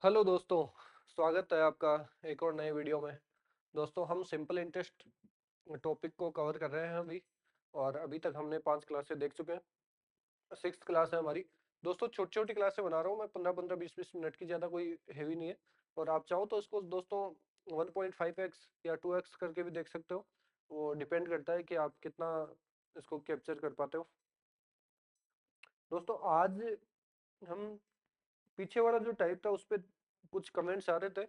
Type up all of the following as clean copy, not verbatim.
Hello दोस्तों, स्वागत है आपका एक और नए वीडियो में। दोस्तों, हम सिंपल इंटरेस्ट टॉपिक को कवर कर रहे हैं अभी। और अभी तक हमने 5 क्लासें देख चुके हैं। 6th क्लास है हमारी। दोस्तों, छोटी छोटी क्लासें बना रहा हूँ मैं, 15-15 20-20 मिनट की, ज़्यादा कोई हैवी नहीं है। और आप चाहो तो इसको दोस्तों 1.5x या 2x करके भी देख सकते हो। वो डिपेंड करता है कि आप कितना इसको कैप्चर कर पाते हो। दोस्तों, आज हम पीछे वाला जो टाइप था उस पर कुछ कमेंट्स आ रहे थे,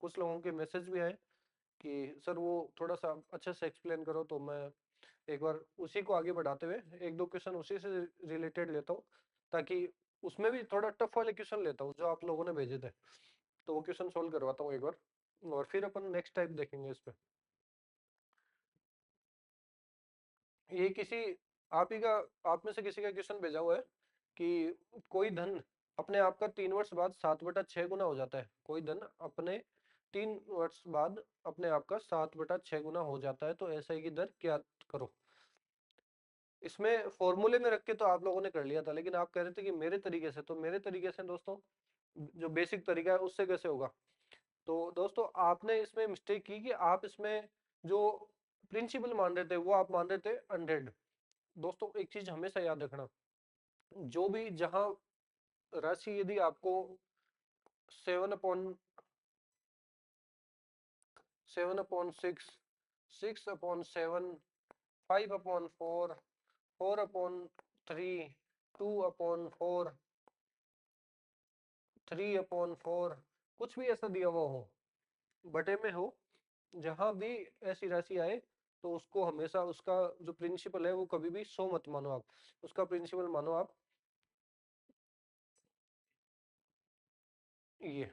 कुछ लोगों के मैसेज भी आए कि सर वो थोड़ा सा अच्छे से एक्सप्लेन करो। तो मैं एक बार उसी को आगे बढ़ाते हुए एक दो क्वेश्चन उसी से रिलेटेड लेता हूँ, ताकि उसमें भी थोड़ा टफ वाले क्वेश्चन लेता हूँ जो आप लोगों ने भेजे थे। तो वो क्वेश्चन सोल्व करवाता हूँ एक बार, और फिर अपन नेक्स्ट टाइप देखेंगे इस पे। ये किसी आप ही का, आप में से किसी का क्वेश्चन भेजा हुआ है कि कोई धन अपने आप का 3 वर्ष बाद 7/6 गुना हो जाता है। कोई धन अपने 3 वर्ष बाद अपने आप का 7/6 गुना हो जाता है, तो एसआई की दर क्या करो। इसमें फॉर्मूले में रख के तो आप लोगों ने कर लिया था, लेकिन आप कह रहे थे कि मेरे तरीके से, तो मेरे तरीके से दोस्तों जो बेसिक तरीका है उससे कैसे होगा। तो दोस्तों, आपने इसमें मिस्टेक की कि आप इसमें जो प्रिंसिपल मान रहे थे वो आप मान रहे थे 100। दोस्तों, एक चीज हमेशा याद रखना, जो भी जहां राशि यदि आपको 7/6, 6/7, 5/4, 4/3, 2/4, 3/4, कुछ भी ऐसा दिया हुआ हो, बटे में हो, जहां भी ऐसी राशि आए, तो उसको हमेशा उसका जो प्रिंसिपल है वो कभी भी 100 मत मानो। आप उसका प्रिंसिपल मानो आप ये,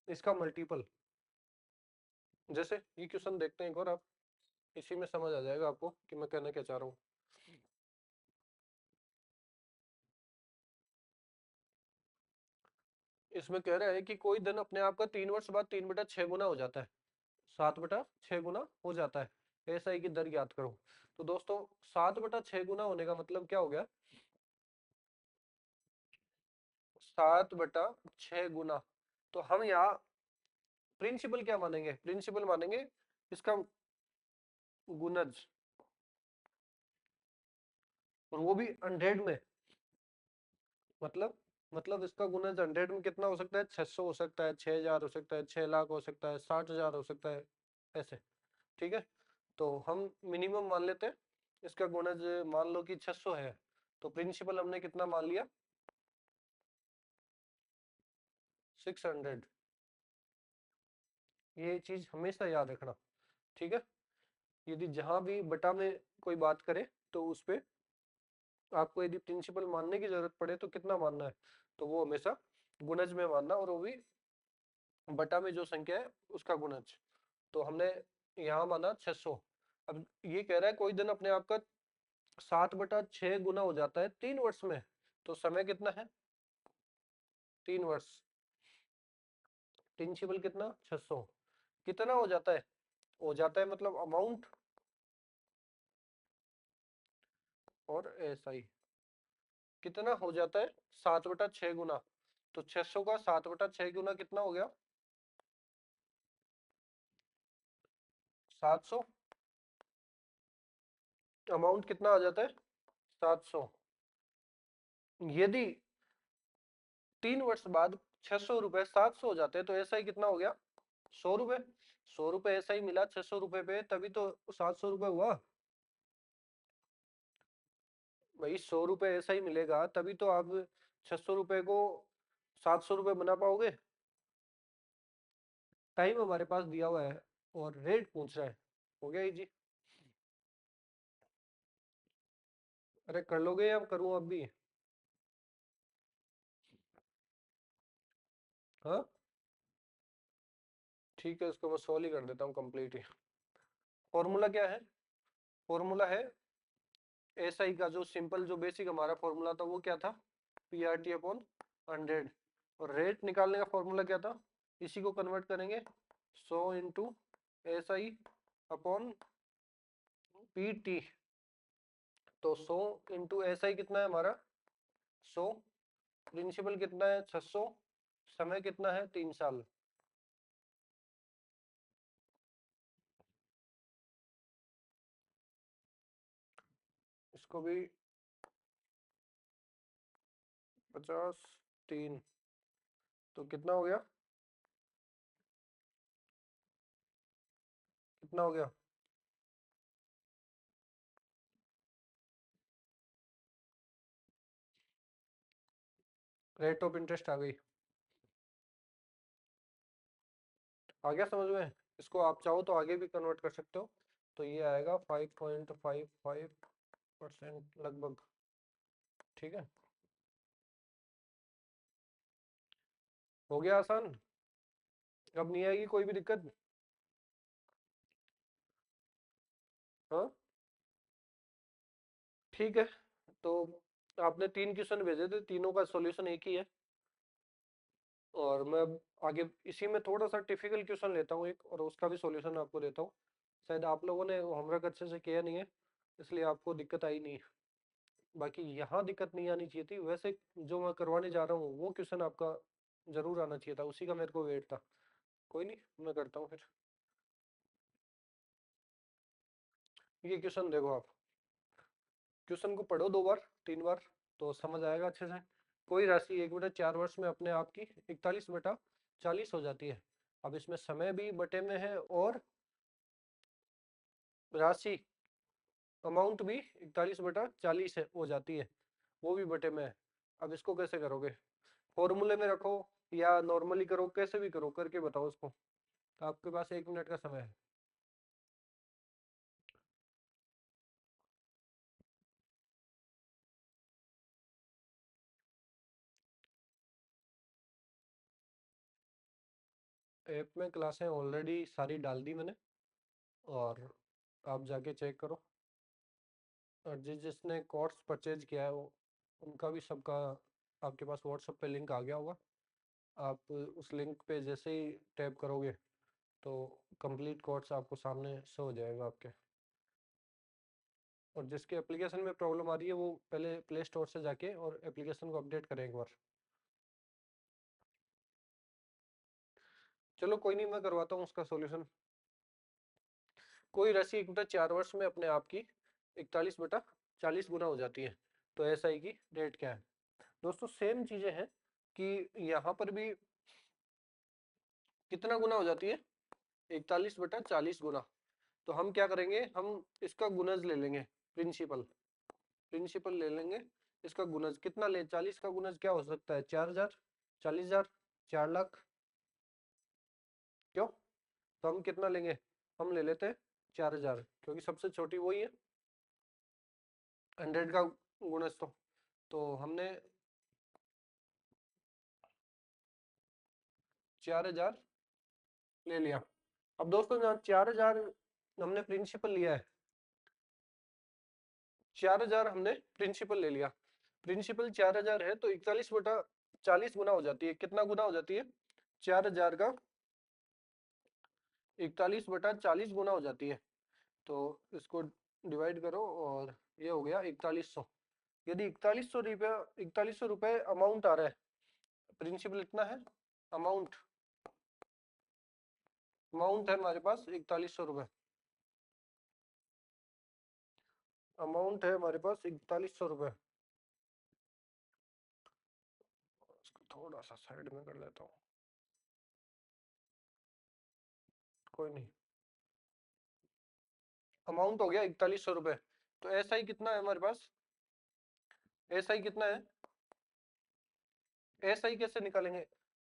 इसका मल्टीपल। जैसे ये क्वेश्चन देखते हैं एक और, आप इसी में समझ आ जाएगा आपको कि मैं कहना क्या चाह रहा हूँ। इसमें कह रहा है कि कोई धन अपने आप का 3 वर्ष बाद 3/6 गुना हो जाता है, 7/6 गुना हो जाता है, एसआई की दर याद करो। तो दोस्तों, 7/6 गुना होने का मतलब क्या हो गया? 7/6 गुना। तो हम यहाँ प्रिंसिपल क्या मानेंगे? प्रिंसिपल मानेंगे इसका गुनज, और वो भी 100 में। मतलब मतलब इसका गुणज 100 में कितना हो सकता है? 600 हो सकता है, 6000 हो सकता है, 6 लाख हो सकता है, 60,000 हो सकता है, ऐसे। ठीक है, तो हम मिनिमम मान लेते हैं। इसका गुणज मान लो कि 600 है, तो प्रिंसिपल हमने कितना मान लिया? 600। ये चीज हमेशा याद रखना, ठीक है। यदि जहां भी बटा में कोई बात करे, तो उस पे आपको यदि प्रिंसिपल मानने की जरूरत पड़े तो कितना मानना है? तो वो हमेशा गुणज में मानना, और वो भी बटा में जो संख्या है उसका गुणज। तो हमने यहाँ माना 600। अब ये कह रहा है कोई दिन अपने आप का 7/6 गुना हो जाता है 3 वर्ष में, तो समय कितना है? 3 वर्ष। प्रिंसिपल कितना? 600। कितना हो जाता है? हो जाता है मतलब अमाउंट और एसआई कितना हो जाता है? 7/6 गुना। तो 600 का 7/6 गुना कितना हो गया? 700। अमाउंट कितना आ जाता है? 700। यदि 3 वर्ष बाद 600 रुपए 700 हो जाते हैं, तो ऐसा ही कितना हो गया? 100 रुपए। 100 रुपए ऐसा ही मिला 600 रुपए पे, तभी तो 700 रुपए हुआ। भाई, 100 रुपए ऐसा ही मिलेगा तभी तो आप 600 रुपए को 700 रुपए बना पाओगे। टाइम हमारे पास दिया हुआ है और रेट पूछ रहा है, हो गया ही जी। अरे कर लोगे या करूं अब भी? हाँ, ठीक है, इसको मैं सॉल्व ही कर देता हूँ कंप्लीट ही। फॉर्मूला क्या है? फॉर्मूला है एसआई का, जो सिंपल जो बेसिक हमारा फॉर्मूला था वो क्या था? PRT/100। और रेट निकालने का फॉर्मूला क्या था? इसी को कन्वर्ट करेंगे, 100 × SI/PT। तो 100 × SI कितना है हमारा? 100। प्रिंसिपल कितना है? 600। समय कितना है, 3 साल। इसको भी 50 3, तो कितना हो गया, कितना हो गया, रेट ऑफ इंटरेस्ट आ गई। आ गया समझ में। इसको आप चाहो तो आगे भी कन्वर्ट कर सकते हो, तो ये आएगा 5.55% लगभग। ठीक है, हो गया आसान। अब नहीं आएगी कोई भी दिक्कत। हाँ ठीक है, तो आपने 3 क्वेश्चन भेजे थे, तीनों का सॉल्यूशन एक ही है। और मैं अब आगे इसी में थोड़ा सा टिपिकल क्वेश्चन लेता हूँ एक, और उसका भी सॉल्यूशन आपको देता हूँ। शायद आप लोगों ने होमवर्क अच्छे से किया नहीं है, इसलिए आपको दिक्कत आई नहीं है। बाकी यहाँ दिक्कत नहीं आनी चाहिए थी, वैसे जो मैं करवाने जा रहा हूँ वो क्वेश्चन आपका जरूर आना चाहिए था, उसी का मेरे को वेट था। कोई नहीं, मैं करता हूँ फिर। ये क्वेश्चन देखो आप, क्वेश्चन को पढ़ो 2 बार 3 बार, तो समझ आएगा अच्छे से। कोई राशि 1/4 वर्ष में अपने आप की 41/40 हो जाती है। अब इसमें समय भी बटे में है, और राशि अमाउंट भी 41/40 हो जाती है, वो भी बटे में है। अब इसको कैसे करोगे, फॉर्मूले में रखो या नॉर्मली करो, कैसे भी करो, करके बताओ उसको। तो आपके पास 1 मिनट का समय है। ऐप में क्लासें ऑलरेडी सारी डाल दी मैंने, और आप जाके चेक करो। और जिसने कोर्स परचेज किया है वो, उनका भी सबका आपके पास व्हाट्सएप पे लिंक आ गया होगा। आप उस लिंक पे जैसे ही टैप करोगे तो कंप्लीट कोर्स आपको सामने शो हो जाएगा आपके। और जिसके एप्लीकेशन में प्रॉब्लम आ रही है वो पहले प्ले स्टोर से जाके और एप्लीकेशन को अपडेट करें एक बार। चलो कोई नहीं, मैं करवाता हूँ उसका सॉल्यूशन। कोई राशि 1/4 वर्ष में अपने आप की 41/40 गुना हो जाती है, तो एसआई की रेट क्या है। दोस्तों सेम चीजें हैं कि यहाँ पर भी कितना गुना हो जाती है, 41/40 गुना। तो हम क्या करेंगे, हम इसका गुनज ले लेंगे, प्रिंसिपल प्रिंसिपल ले लेंगे। इसका गुनज कितना ले, 40 का गुनज क्या हो सकता है, 4,000, 40,000, 4 लाख। क्यों, तो हम कितना लेंगे, हम ले लेते हैं 4,000, क्योंकि सबसे छोटी वही है 100 का गुणज। तो हमने 4,000 ले लिया। अब दोस्तों जहाँ 4,000 हमने प्रिंसिपल लिया है, 4,000 हमने प्रिंसिपल ले लिया, प्रिंसिपल 4,000 है, तो 41/40 गुना हो जाती है। कितना गुना हो जाती है, 4,000 का 41/40 गुना हो जाती है। तो इसको डिवाइड करो, और ये हो गया 4100। यदि 4100 रुपये अमाउंट आ रहा है, प्रिंसिपल इतना है, अमाउंट अमाउंट है हमारे पास 4100 रुपये, अमाउंट है हमारे पास 4100 रुपये। इसको थोड़ा सा साइड में कर लेता हूँ, कोई नहीं। अमाउंट हो गया 4100 रुपये। तो एस आई कितना है हमारे पास, एस आई कितना है, एस आई कैसे निकालेंगे,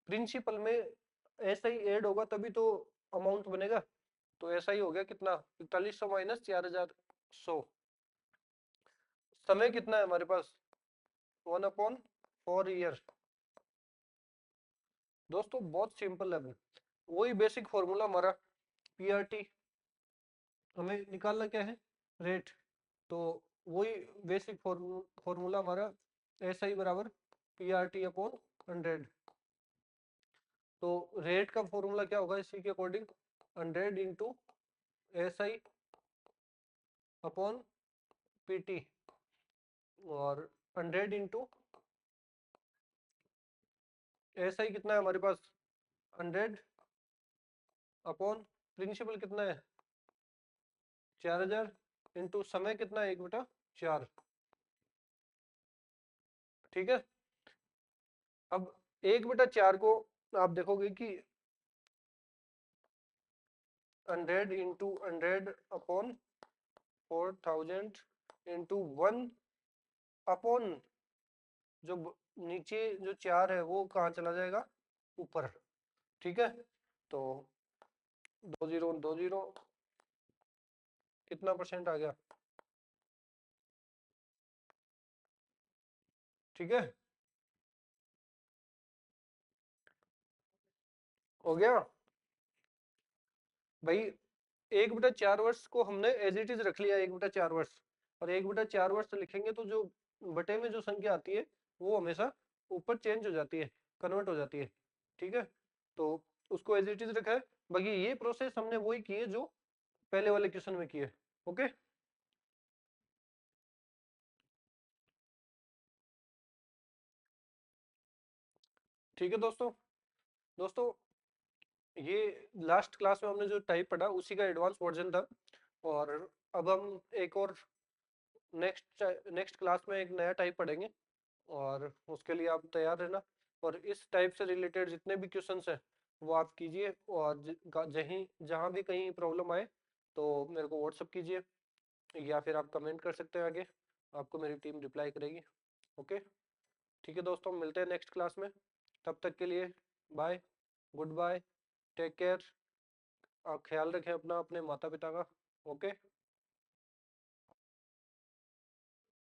प्रिंसिपल में एस आई ऐड होगा तभी तो अमाउंट बनेगा। तो एस आई हो गया कितना, 4100 माइनस 4,100। समय कितना है हमारे पास, 1/4 ईयर। दोस्तों बहुत सिंपल है, वही बेसिक फॉर्मूला हमारा, पीआरटी। हमें निकालना क्या है, रेट। तो वही बेसिक फॉर्मूला हमारा, एस आई बराबर PRT/100। तो रेट का फॉर्मूला क्या होगा इसी के अकॉर्डिंग, 100 × SI/PT, और 100 × ऐसा ही कितना है हमारे पास 100 अपॉन प्रिंसिपल कितना है 4000 इंटू समय कितना है 1/4। ठीक है। अब 1/4 को आप देखोगे कि 100 इंटू 100 अपॉन 4000 इंटू 1 अपॉन जो नीचे जो 4 है वो कहाँ चला जाएगा ऊपर। ठीक है। तो 20 कितना परसेंट आ गया। ठीक है, हो गया भाई। 1/4 को हमने एज इट इज रख लिया 1/4, और 1/4 लिखेंगे तो जो बटे में जो संख्या आती है वो हमेशा ऊपर चेंज हो जाती है, कन्वर्ट हो जाती है। ठीक है, तो उसको एज इट इज रखा है। बाकी ये प्रोसेस हमने वही की है जो पहले वाले क्वेश्चन में की है। ओके, ठीक है दोस्तों। दोस्तों ये लास्ट क्लास में हमने जो टाइप पढ़ा उसी का एडवांस वर्जन था, और अब हम एक और नेक्स्ट नेक्स्ट क्लास में एक नया टाइप पढ़ेंगे, और उसके लिए आप तैयार रहना। और इस टाइप से रिलेटेड जितने भी क्वेश्चंस हैं वो आप कीजिए, और जहीं जहाँ भी कहीं प्रॉब्लम आए तो मेरे को व्हाट्सअप कीजिए, या फिर आप कमेंट कर सकते हैं आगे, आपको मेरी टीम रिप्लाई करेगी। ओके, ठीक है दोस्तों, मिलते हैं नेक्स्ट क्लास में। तब तक के लिए bye, goodbye, take care. आप ख्याल रखें अपना, अपने माता पिता का। ओके।